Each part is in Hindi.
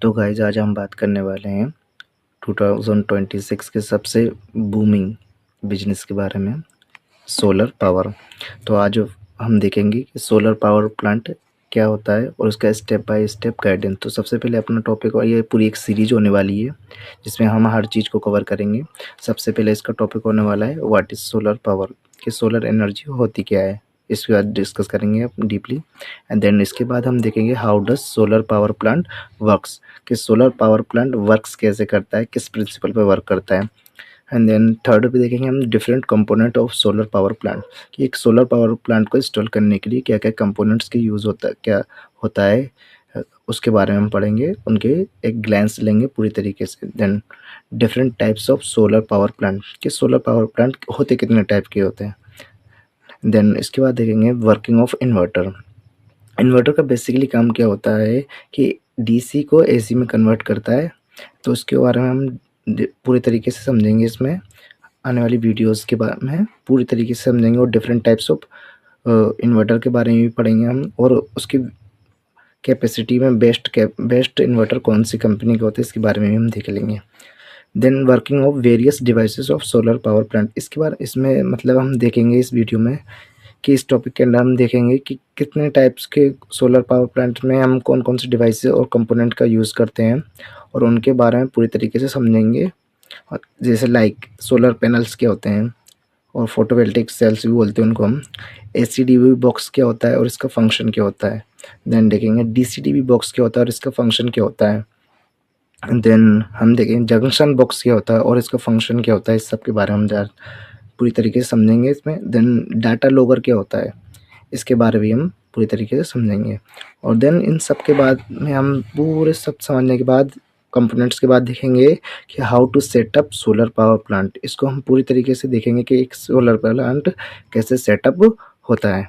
तो गाइज आज हम बात करने वाले हैं 2026 के सबसे बूमिंग बिजनेस के बारे में, सोलर पावर। तो आज हम देखेंगे कि सोलर पावर प्लांट क्या होता है और उसका स्टेप बाय स्टेप गाइडेंस। तो सबसे पहले अपना टॉपिक, और ये पूरी एक सीरीज होने वाली है जिसमें हम हर चीज़ को कवर करेंगे। सबसे पहले इसका टॉपिक होने वाला है व्हाट इज़ सोलर पावर, कि सोलर एनर्जी होती क्या है, इसके बाद डिस्कस करेंगे आप डीपली। एंड देन इसके बाद हम देखेंगे how does solar power plant works, कि सोलर पावर प्लांट वर्क्स कैसे करता है, किस प्रिंसिपल पे वर्क करता है। एंड देन थर्ड पे देखेंगे हम different component of solar power plant, कि एक सोलर पावर प्लांट को इंस्टॉल करने के लिए क्या क्या कंपोनेंट्स के यूज़ होता है, क्या होता है, उसके बारे में हम पढ़ेंगे, उनके एक ग्लैंस लेंगे पूरी तरीके से। Then different types of solar power plant, कि सोलर पावर प्लांट होते कितने टाइप के होते हैं। देन इसके बाद देखेंगे वर्किंग ऑफ इन्वर्टर। इन्वर्टर का बेसिकली काम क्या होता है कि डीसी को एसी में कन्वर्ट करता है। तो उसके बारे में हम पूरी तरीके से समझेंगे, इसमें आने वाली वीडियोस के बारे में पूरी तरीके से समझेंगे, और डिफरेंट टाइप्स ऑफ इन्वर्टर के बारे में भी पढ़ेंगे हम, और उसकी कैपेसिटी में बेस्ट इन्वर्टर कौन सी कंपनी के होते हैं इसके बारे में भी हम देख लेंगे। Then working of various devices of solar power plant, इसके बारे इसमें मतलब हम देखेंगे इस वीडियो में कि इस टॉपिक के अंदर हम देखेंगे कि कितने टाइप्स के सोलर पावर प्लांट में हम कौन कौन से डिवाइसेस और कंपोनेंट का यूज़ करते हैं, और उनके बारे में पूरी तरीके से समझेंगे। और जैसे लाइक सोलर पैनल्स क्या होते हैं, और फोटोवोल्टिक सेल्स भी बोलते हैं उनको हम। एसीडीवी बॉक्स क्या होता है और इसका फंक्शन क्या होता है। देन देखेंगे डीसीडीवी बॉक्स क्या होता है और इसका फंक्शन क्या होता है। देन हम देखेंगे जंक्शन बॉक्स क्या होता है और इसका फंक्शन क्या होता है। इस सब के बारे में हम पूरी तरीके से समझेंगे इसमें। देन डाटा लॉगर क्या होता है, इसके बारे में भी हम पूरी तरीके से समझेंगे। और देन इन सब के बाद में हम पूरे सब समझने के बाद कंपोनेंट्स के बाद देखेंगे कि how to set up solar power plant. इसको हम पूरी तरीके से देखेंगे कि एक सोलर प्लांट कैसे सेटअप होता है।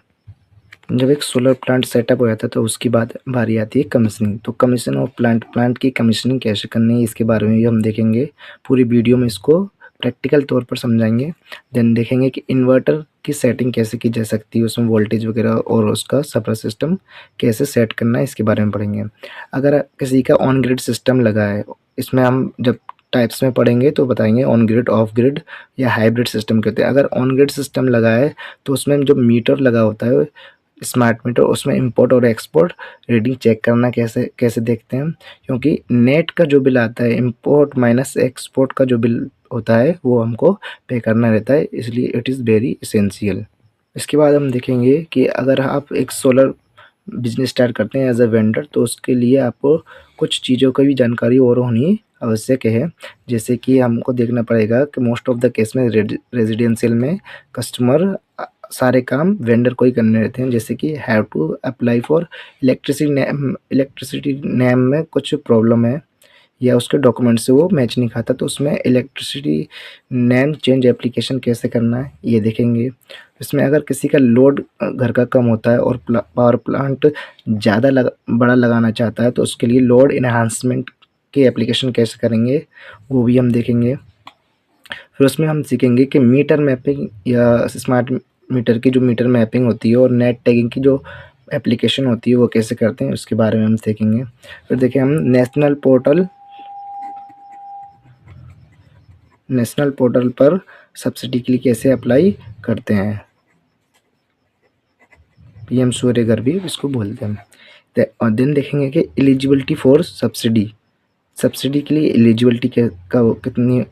जब एक सोलर प्लांट सेटअप हो जाता है तो उसकी बाद बारी आती है कमीशनिंग। तो कमीशन ऑफ प्लांट की कमीशनिंग कैसे करनी है इसके बारे में भी हम देखेंगे। पूरी वीडियो में इसको प्रैक्टिकल तौर पर समझाएंगे। देन देखेंगे कि इन्वर्टर की सेटिंग कैसे की जा सकती है, उसमें वोल्टेज वगैरह और उसका सप्लाई सिस्टम कैसे सेट करना है इसके बारे में पढ़ेंगे। अगर किसी का ऑन ग्रिड सिस्टम लगा है, इसमें हम जब टाइप्स में पढ़ेंगे तो बताएंगे ऑन ग्रिड, ऑफ ग्रिड या हाइब्रिड सिस्टम कहते हैं। अगर ऑन ग्रिड सिस्टम लगा है तो उसमें जो मीटर लगा होता है स्मार्ट मीटर, उसमें इंपोर्ट और एक्सपोर्ट रीडिंग चेक करना कैसे कैसे देखते हैं, क्योंकि नेट का जो बिल आता है इंपोर्ट माइनस एक्सपोर्ट का जो बिल होता है वो हमको पे करना रहता है, इसलिए इट इज़ वेरी इसेंशियल। इसके बाद हम देखेंगे कि अगर आप एक सोलर बिजनेस स्टार्ट करते हैं एज अ वेंडर, तो उसके लिए आपको कुछ चीज़ों की भी जानकारी और होनी आवश्यक है। जैसे कि हमको देखना पड़ेगा कि मोस्ट ऑफ द केस में रेजिडेंशियल में कस्टमर सारे काम वेंडर को ही करने रहते हैं। जैसे कि have to apply for electricity name में कुछ प्रॉब्लम है या उसके डॉक्यूमेंट से वो मैच नहीं खाता, तो उसमें इलेक्ट्रिसिटी नेम चेंज एप्लीकेशन कैसे करना है ये देखेंगे। इसमें अगर किसी का लोड घर का कम होता है और पावर प्लांट ज़्यादा बड़ा लगाना चाहता है, तो उसके लिए लोड इन्हांसमेंट की एप्लीकेशन कैसे करेंगे वो भी हम देखेंगे। फिर उसमें हम सीखेंगे कि मीटर मैपिंग या स्मार्ट मीटर की जो मीटर मैपिंग होती है और नेट टैगिंग की जो एप्लीकेशन होती है वो कैसे करते हैं उसके बारे में हम सीखेंगे। फिर देखिए हम नेशनल पोर्टल पर सब्सिडी के लिए कैसे अप्लाई करते हैं, पीएम सूर्यघर भी इसको बोलते हैं। और दिन देखेंगे कि एलिजिबिलिटी फॉर सब्सिडी के लिए एलिजिबिलिटी कितनी,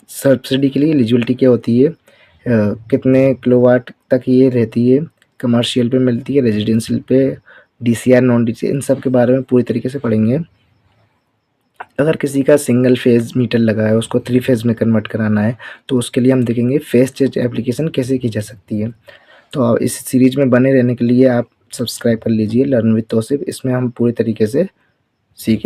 सब्सिडी के लिए एलिजिबिलिटी क्या होती है, कितने किलोवाट तक ये रहती है, कमर्शियल पे मिलती है, रेजिडेंशियल पे, डीसीआर नॉन डीसीआर, इन सब के बारे में पूरी तरीके से पढ़ेंगे। अगर किसी का सिंगल फेज मीटर लगा है, उसको 3 फेज में कन्वर्ट कराना है, तो उसके लिए हम देखेंगे फेज चेंज एप्लीकेशन कैसे की जा सकती है। तो इस सीरीज में बने रहने के लिए आप सब्सक्राइब कर लीजिए लर्न विद तौसीफ, इसमें हम पूरी तरीके से सीखेंगे।